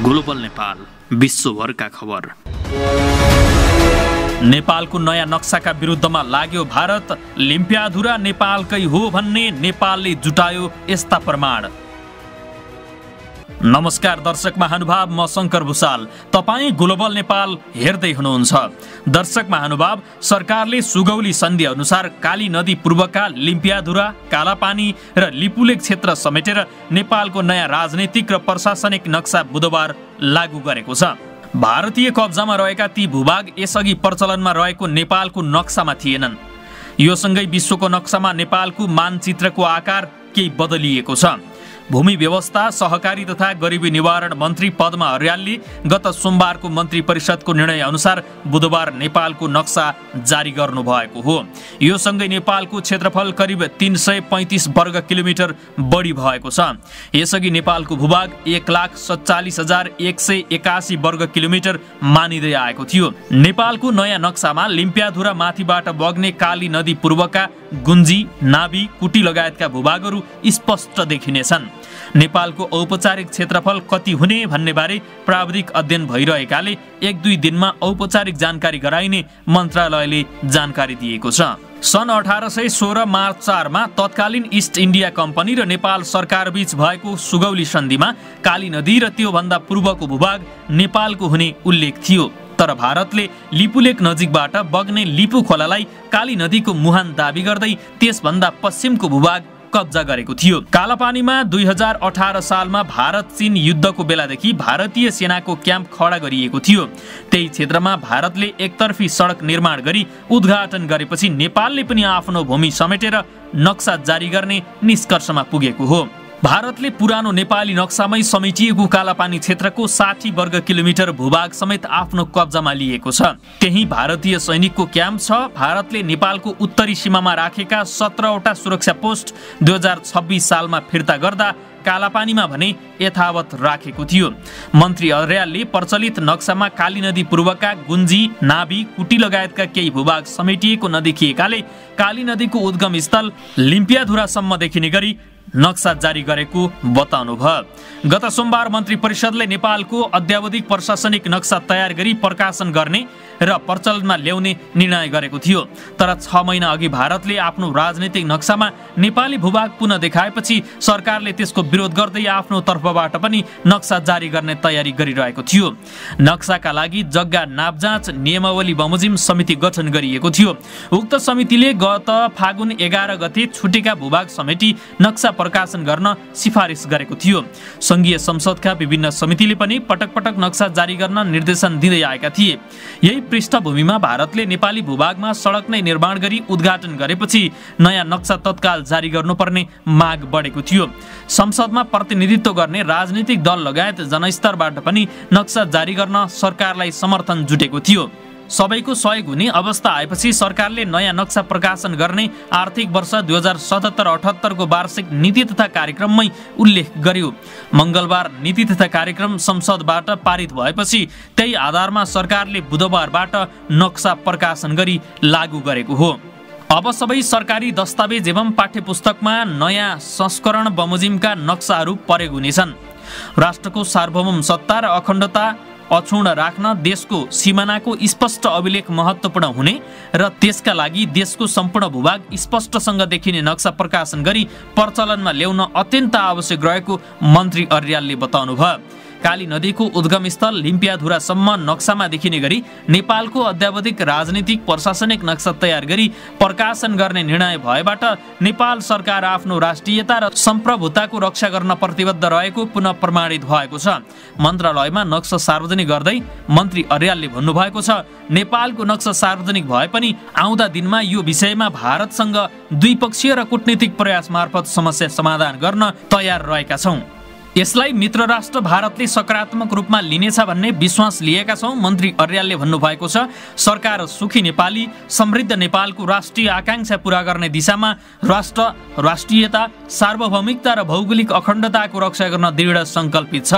Global Nepal, विश्वभरका खबर। नेपालको नयाँ नक्साका विरुद्धमा लाग्यो भारत। लिम्पियाधुरा नेपालकै हो भन्ने नेपालले जुटायो यस्ता प्रमाण। नमस्कार दर्शक महानुभाव, म शंकर भुसाल। तपाईँ ग्लोबल नेपाल हेर्दै हुनुहुन्छ। दर्शक महानुभाव, सरकारले सुगौली सन्धि अनुसार काली नदी पूर्वका लिम्पियाधुरा, कालापानी र लिपुलेक क्षेत्र समेटेर नेपालको नयाँ राजनैतिक र प्रशासनिक नक्सा बुधबार लागू गरेको छ। भारतीय कब्जामा रहेका ती भूभाग यसअघि प्रचलनमा रहेको नेपालको नक्सामा थिएनन्। यो सँगै विश्वको नक्सामा नेपालको मानचित्रको आकार केही बदलिएको छ। भूमि व्यवस्था, सहकारी तथा गरिबी निवारण मन्त्री पद्मा अर्यालले गत सोमबारको मन्त्री परिषदको निर्णय अनुसार बुधबार नेपालको नक्सा जारी गर्नु भएको हो। यो सँगै नेपालको क्षेत्रफल करिब 335 वर्ग किलोमिटर बढी भएको छ। यसअघि नेपालको भूभाग 1,47,181 वर्ग किलोमिटर मानिँदै आएको थियो। नेपालको नयाँ नक्सामा लिम्पियाधुरा माथिबाट बग्ने काली नदी पूर्वका गुन्जी, नाभी, कुटी लगायतका भूभागहरू स्पष्ट देखिनेछन्। नेपालको औपचारिक क्षेत्रफल कति हुने भन्ने बारे प्राविधिक अध्ययन भइरहेकाले 1-2 दिनमा औपचारिक जानकारी गराइने मन्त्रालयले जानकारी दिएको छ। सन् 1816 मार्च 4 मा तत्कालीन इस्ट इन्डिया कम्पनी र नेपाल सरकार बीच भएको सुगौली सन्धिमा काली नदी र त्योभन्दा पूर्वको भूभाग नेपालको हुने उल्लेख थियो। तर भारतले लिपुलेक नजिकबाट बग्ने लिपु खोलालाई काली नदीको मुहान दाबी गर्दै त्यसभन्दा पश्चिमको भूभाग कब्जा गरेको थियो। कालापानीमा 2018 सालमा भारत चीन युद्धको बेलादेखि भारतीय सेनाको क्याम्प खडा गरिएको थियो। त्यही क्षेत्रमा भारतले एकतर्फी सडक निर्माण गरी उद्घाटन गरेपछि नेपालले पनि आफ्नो भूमि समेटेर नक्सा जारी गर्ने निष्कर्षमा पुगेको हो। भारतले पुरानो नेपाली नक्सामै समेटिएको कालापानी क्षेत्रको 60 वर्ग किलोमिटर भूभाग समेत आफ्नो कब्जामा लिएको छ। त्यही भारतीय सैनिकको क्याम्प छ। भारतले नेपालको उत्तरी सीमामा राखेका 17वटा सुरक्षा पोस्ट 2026 सालमा फिर्ता गर्दा कालापानीमा भने यथावत राखेको थियो। मन्त्री अर्यालले प्रचलित नक्सामा काली नदी पूर्वका गुन्जी, नाभी, कुटी लगायतका केही भूभाग समेटिएको नदेखिएकाले काली नदीको उद्गम स्थल लिम्पियाधुरासम्म देखिने गरी नक्सा जारी गरेको बताउनुभयो। गत सोमबार मन्त्री परिषदले नेपालको अद्यावधिक प्रशासनिक नक्सा तयार गरी प्रकाशन गर्ने र प्रचलनमा ल्याउने निर्णय गरेको थियो। तर 6 महिना अघि भारतले आफ्नो राजनैतिक नक्सामा नेपाली भूभाग पुनः देखाएपछि सरकारले त्यसको विरोध गर्दै आफ्नो तर्फबाट पनि नक्सा जारी गर्ने तयारी गरिरहेको थियो। नक्साका लागि जग्गा नापजाँच नियमावली बमोजिम समिति गठन गरिएको थियो। उक्त समितिले गत फागुन 11 गते छुटेका भूभाग समेटी नक्सा प्रकाशन गर्न सिफारिस गरेको थियो। संघीय संसदका विभिन्न समितिले पनि पटक पटक नक्सा जारी गर्न निर्देशन दिँदै आएका थिए। यही पृष्ठभूमिमा भारतले नेपाली भूभागमा सडक नै निर्माण गरी उद्घाटन गरेपछि नयाँ नक्सा तत्काल जारी गर्नुपर्ने माग बढेको थियो। संसदमा प्रतिनिधित्व गर्ने राजनीतिक दल लगायत जनस्तरबाट पनि नक्सा जारी गर्न सरकारलाई समर्थन जुटेको थियो। सबैको सहयोग हुने अवस्था आएपछि सरकारले नयाँ नक्सा प्रकाशन गर्ने आर्थिक वर्ष 2077-78 को वार्षिक नीति तथा कार्यक्रममै उल्लेख गर्यो। मंगलबार नीति तथा कार्यक्रम संसदबाट पारित भएपछि त्यही आधारमा सरकारले बुधबारबाट नक्सा प्रकाशन गरी लागू गरेको हो। अब सबै सरकारी दस्तावेज एवं पाठ्यपुस्तकमा नयाँ संस्करण बमोजिमका नक्साहरू प्रयोग हुनेछन्। राष्ट्रको सार्वभौम सत्ता र अखण्डता अक्षुण्ण राख्न देशको सीमानाको स्पष्ट अभिलेख महत्त्वपूर्ण हुने र त्यसका लागि देशको सम्पूर्ण भूभाग स्पष्टसँग देखिने नक्सा प्रकाशन गरी प्रचलनमा ल्याउन अत्यन्त आवश्यक रहेको मन्त्री अर्यालले बताउनुभयो। काली नदीको उद्गम स्थल लिम्पियाधुरासम्म नक्सामा देखिने गरी नेपालको अद्यावधिक राजनीतिक प्रशासनिक नक्सा तयार गरी प्रकाशन गर्ने निर्णय भएबाट नेपाल सरकार आफ्नो राष्ट्रियता र सम्प्रभुताको रक्षा गर्न प्रतिबद्ध रहेको पुनः प्रमाणित भएको छ। मन्त्रालयमा नक्सा सार्वजनिक गर्दै मन्त्री अर्यालले भन्नुभएको छ, नेपालको नक्सा सार्वजनिक भए पनि आउँदा दिनमा यो विषयमा भारतसँग द्विपक्षीय र कूटनीतिक प्रयास मार्फत समस्या समाधान गर्न तयार रहेका छौं। यसलाई मित्र राष्ट्र भारतले सकारात्मक रूपमा लिनेछ भन्ने विश्वास लिएका छौं। मन्त्री अर्यालले भन्नुभएको छ, सरकार सुखी नेपाली, समृद्ध नेपालको राष्ट्रिय आकांक्षा पूरा गर्ने दिशामा राष्ट्र, राष्ट्रियता, सार्वभौमिकता र भौगोलिक अखण्डताको रक्षा गर्न दृढ संकल्पित छ।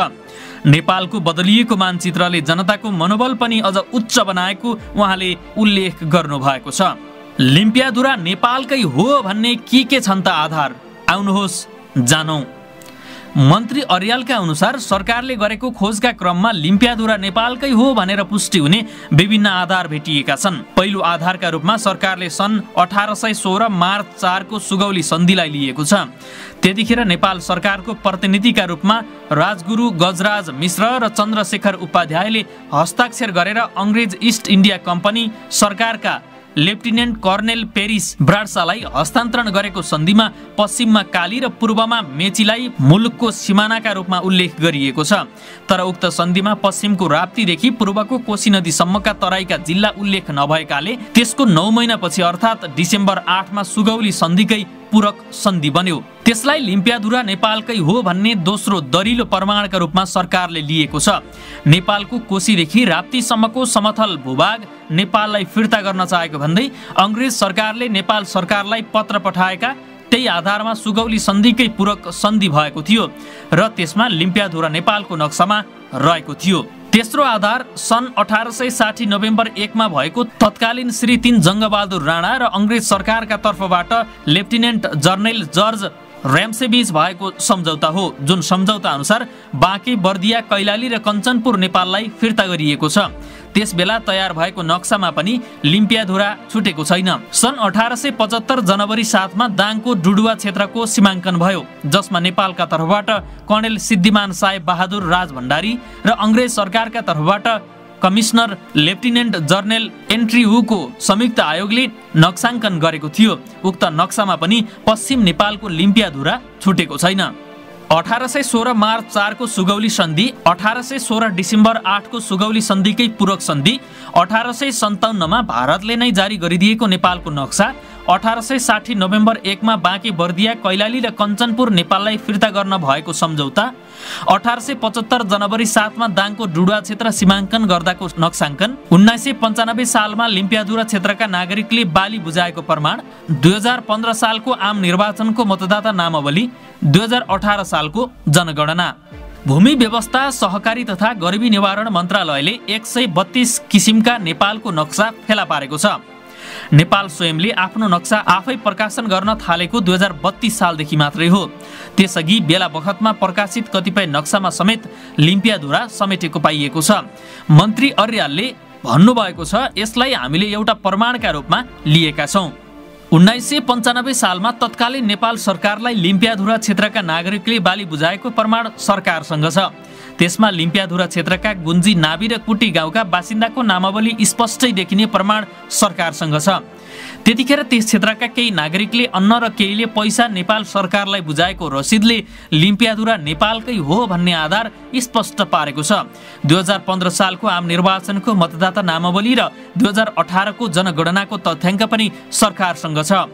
नेपालको बदलिएको मानचित्रले जनताको मनोबल पनि अझ उच्च बनाएको उहाँले उल्लेख गर्नुभएको छ। लिम्पियाधुरा नेपालकै हो भन्ने के छन् त आधार? आउनुहोस् जानौं। मन्त्री अर्यालका अनुसार सरकारले गरेको खोजका क्रममा लिम्पियाधुरा नेपालकै हो भनेर पुष्टि हुने विभिन्न आधार भेटिएका छन्। पहिलो आधारका रूपमा सरकारले सन् 1816 मार्च 4 को सुगौली सन्धिलाई लिएको छ। त्यतिखेर नेपाल सरकारको प्रतिनिधिका रूपमा राजगुरु गजराज मिश्र र चन्द्रशेखर उपाध्यायले हस्ताक्षर गरेर अंग्रेज इस्ट इन्डिया कम्पनी सरकारका लेफ्टिनेन्ट कर्नेल पेरिस ब्राड्सालाई हस्तान्तरण गरेको सन्धिमा पश्चिममा काली र पूर्वमा मेचीलाई मुलुकको सिमानाका रूपमा उल्लेख गरिएको छ। तर उक्त सन्धिमा पश्चिमको राप्तीदेखि पूर्वको कोशी नदीसम्मका तराईका जिल्ला उल्लेख नभएकाले त्यसको 9 महिनापछि अर्थात् डिसेम्बर 8 मा सुगौली सन्धिकै पूरक सन्धि बन्यो। त्यसलाई लिम्पियाधुरा नेपालकै हो भन्ने दोस्रो दरिलो प्रमाणका रूपमा सरकारले लिएको छ। नेपालको कोशीदेखि राप्तीसम्मको समथल भूभाग नेपाललाई फिर्ता गर्न चाहेको भन्दै अंग्रेज सरकारले नेपाल सरकारलाई पत्र पठाएका त्यही आधारमा सुगौली सन्धिकै पूरक सन्धि भएको थियो र त्यसमा लिम्पियाधुरा नेपालको नक्सामा रहेको थियो। तेस्रो आधार सन् 1860 नोभेम्बर 1 मा भएको तत्कालीन श्री 3 जङ्गबहादुर राणा र अंग्रेज सरकारका तर्फबाट लेफ्टिनेन्ट जर्नल जर्ज र्याम्सेबीच भएको सम्झौता हो, जुन सम्झौता अनुसार बाँके, बर्दिया, कैलाली र कञ्चनपुर नेपाललाई फिर्ता गरिएको छ। त्यसबेला तयार भएको नक्सामा पनि लिम्पियाधुरा छुटेको छैन। सन् 1875 जनवरी 7 मा दाङको डुडुवा क्षेत्रको सीमाङ्कन भयो, जसमा नेपालका तर्फबाट कर्णेल सिद्धिमान साहेब बहादुर राजभण्डारी र अंग्रेज सरकारका तर्फबाट कमिश्नर लेफ्टिनेन्ट जर्नल एन्ट्रीहुको संयुक्त आयोगले नक्साङ्कन गरेको थियो। उक्त नक्सामा पनि पश्चिम नेपालको लिम्पियाधुरा छुटेको छैन। 1816 मार्च 4 को सुगौली सन्धि, 1816 डिसेम्बर 8 को सुगौली सन्धिकै पूरक सन्धि, 1857 मा भारतले नै जारी गरिदिएको नेपालको नक्सा, 1860 नोभेम्बर 1 मा बाँके, बर्दिया, कैलाली र कञ्चनपुर नेपाललाई फिर्ता गर्न भएको सम्झौता, 1875 जनवरी 7 मा दाङको डुडुवा क्षेत्र सीमाङ्कन गर्दाको नक्साङ्कन, 1995 सालमा लिम्पियाधुरा क्षेत्रका नागरिकले बाली बुझाएको प्रमाण, 2015 सालको आम निर्वाचनको मतदाता नामावली, 2018 सालको जनगणना। भूमि व्यवस्था, सहकारी तथा गरिबी निवारण मन्त्रालयले 132 किसिमका नेपालको नक्सा फेला पारेको छ। नेपाल स्वयंले आफ्नो नक्सा आफै प्रकाशन गर्न थालेको 2032 सालदेखि मात्रै हो। त्यसअघि बेला बखतमा प्रकाशित कतिपय नक्सामा समेत लिम्पियाधुरा समेटेको पाइएको छ। मन्त्री अर्यालले भन्नुभएको छ, यसलाई हामीले एउटा प्रमाणका रूपमा लिएका छौं। 1995 सालमा तत्कालीन नेपाल सरकारलाई लिम्पियाधुरा क्षेत्रका नागरिकले बाली बुझाएको प्रमाण सरकारसँग छ। त्यसमा लिम्पियाधुरा क्षेत्रका गुन्जी, नाभी र कुटी गाउँका बासिन्दाको नामावली स्पष्टै देखिने प्रमाण सरकारसँग छ। त्यतिखेर त्यस क्षेत्रका केही नागरिकले अन्न र केहीले पैसा नेपाल सरकारलाई बुझाएको रसिदले लिम्पियाधुरा नेपालकै हो भन्ने आधार स्पष्ट पारेको छ। 2015 सालको आम निर्वाचनको मतदाता नामावली र 2018 को जनगणनाको तथ्याङ्क पनि सरकारसँग छ।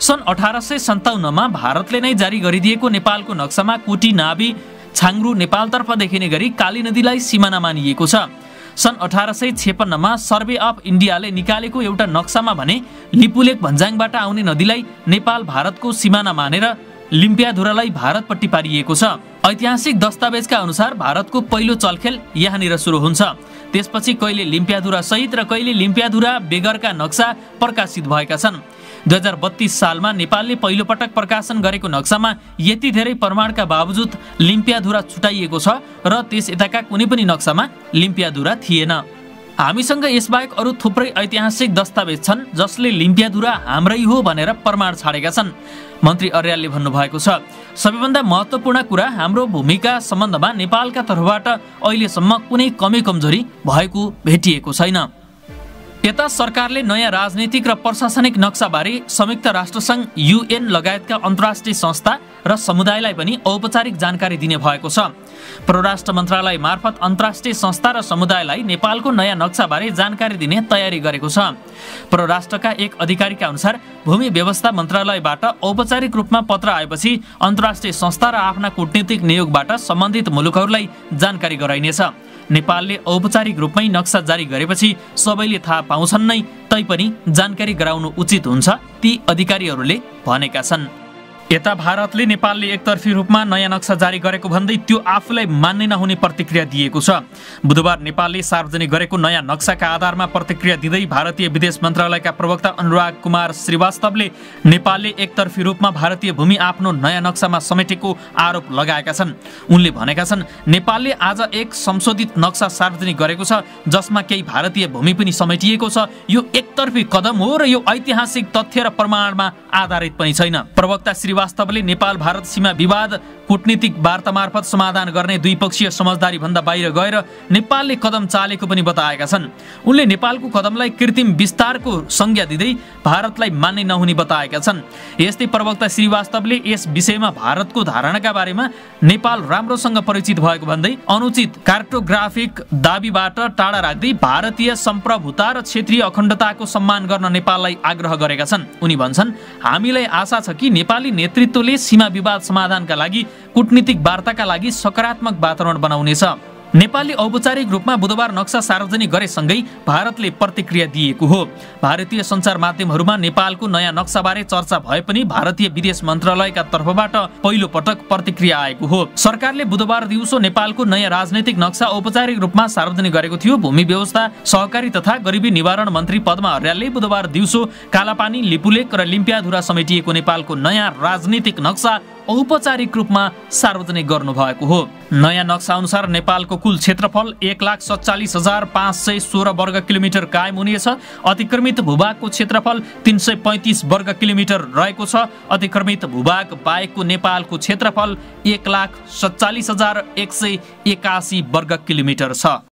सन् 1857 मा भारतले नै जारी गरिदिएको नेपालको नक्सामा कुटी, नाभी, छाङ्ग्रु नेपालतर्फ देखिने गरी काली नदीलाई सिमाना मानिएको छ। सन् 1856 मा सर्वे अफ इन्डियाले निकालेको एउटा नक्सामा भने लिपुलेक भन्ज्याङबाट आउने नदीलाई नेपाल भारतको सिमाना मानेर लिम्पियाधुरालाई भारतपट्टि पारिएको छ। ऐतिहासिक दस्तावेजका अनुसार भारतको पहिलो चलखेल यहाँनिर सुरु हुन्छ। त्यसपछि कहिले लिम्पियाधुरा सहित र कहिले लिम्पियाधुरा बेगरका नक्सा प्रकाशित भएका छन्। 2032 सालमा नेपालले पहिलो पटक प्रकाशन गरेको नक्सामा यति धेरै प्रमाणका बावजुद लिम्पियाधुरा छुटाइएको छ र त्यस यताका कुनै पनि नक्सामा लिम्पियाधुरा थिएन। हामीसँग यसबाहेक अरू थुप्रै ऐतिहासिक दस्तावेज छन् जसले लिम्पियाधुरा हाम्रै हो भनेर प्रमाण छाडेका छन्। मन्त्री अर्यालले भन्नुभएको छ, सबैभन्दा महत्त्वपूर्ण कुरा हाम्रो भूमिका सम्बन्धमा नेपालका तर्फबाट अहिलेसम्म कुनै कमी कमजोरी भएको भेटिएको छैन। यता सरकारले नयाँ राजनीतिक र प्रशासनिक नक्साबारे संयुक्त राष्ट्रसङ्घ, UN लगायतका अन्तर्राष्ट्रिय संस्था र समुदायलाई पनि औपचारिक जानकारी दिने भएको छ। परराष्ट्र मन्त्रालय मार्फत अन्तर्राष्ट्रिय संस्था र समुदायलाई नेपालको नयाँ नक्साबारे जानकारी दिने तयारी गरेको छ। परराष्ट्रका एक अधिकारीका अनुसार भूमि व्यवस्था मन्त्रालयबाट औपचारिक रूपमा पत्र आएपछि अन्तर्राष्ट्रिय संस्था र आफ्ना कूटनीतिक नियोगबाट सम्बन्धित मुलुकहरूलाई जानकारी गराइनेछ। नेपालले औपचारिक रूपमै नक्सा जारी गरेपछि सबैले थाहा पाउँछन् नै, तैपनि जानकारी गराउनु उचित हुन्छ, ती अधिकारीहरूले भनेका छन्। यता भारतले नेपालले एकतर्फी रूपमा नयाँ नक्सा जारी गरेको भन्दै त्यो आफूलाई मान्ने नहुने प्रतिक्रिया दिएको छ। बुधबार नेपालले सार्वजनिक गरेको नयाँ नक्साका आधारमा प्रतिक्रिया दिँदै भारतीय विदेश मन्त्रालयका प्रवक्ता अनुराग कुमार श्रीवास्तवले नेपालले एकतर्फी रूपमा भारतीय भूमि आफ्नो नयाँ नक्सामा समेटेको आरोप लगाएका छन्। उनले भनेका छन्, नेपालले आज एक संशोधित नक्सा सार्वजनिक गरेको छ जसमा केही भारतीय भूमि पनि समेटिएको छ। यो एकतर्फी कदम हो र यो ऐतिहासिक तथ्य र प्रमाणमा आधारित पनि छैन। प्रवक्ता श्रीवास्तवले नेपाल भारत सीमा विवाद कूटनीतिक वार्ता मार्फत समाधान गर्ने द्विपक्षीय समझदारी भन्दा बाहिर गएर नेपालले कदम चालेको पनि बताएका छन्। उनले नेपालको कदमलाई कृत्रिम विस्तारको संज्ञा दिँदै भारतलाई मान्ने नहुने बताएका छन्। यस्तै प्रवक्ता श्रीवास्तवले यस विषयमा भारतको धारणाका बारेमा नेपाल राम्रोसँग परिचित भएको भन्दै अनुचित कार्टोग्राफिक दाबीबाट टाढा राख्दै भारतीय सम्प्रभुता र क्षेत्रीय अखण्डताको सम्मान गर्न नेपाललाई आग्रह गरेका छन्। उनी भन्छन्, हामीलाई आशा छ कि नेपाली नेतृत्वले सीमा विवाद समाधानका लागि कूटनीतिक वार्ताका लागि सकारात्मक वातावरण बनाउनेछ। नेपालले औपचारिक रूपमा बुधबार नक्सा सार्वजनिक गरेसँगै भारतले प्रतिक्रिया दिएको हो। भारतीय सञ्चार माध्यमहरूमा नेपालको नयाँ नक्साबारे चर्चा भए पनि भारतीय विदेश मन्त्रालयका तर्फबाट पहिलो पटक प्रतिक्रिया आएको हो। सरकारले बुधबार दिउँसो नेपालको नयाँ राजनैतिक नक्सा औपचारिक रूपमा सार्वजनिक गरेको थियो। भूमि व्यवस्था, सहकारी तथा गरिबी निवारण मन्त्री पद्मा अर्यालले बुधबार दिउँसो कालापानी, लिपुलेक र लिम्पियाधुरा समेटिएको नेपालको नयाँ राजनीतिक नक्सा औपचारिक रूपमा सार्वजनिक गर्नुभएको हो। नयाँ नक्सा अनुसार नेपालको कुल क्षेत्रफल 1,47,516 वर्ग किलोमिटर कायम हुनेछ। अतिक्रमित भूभागको क्षेत्रफल 335 वर्ग किलोमिटर रहेको छ। अतिक्रमित भूभाग बाहेकको नेपालको क्षेत्रफल 1,47,181 वर्ग किलोमिटर छ।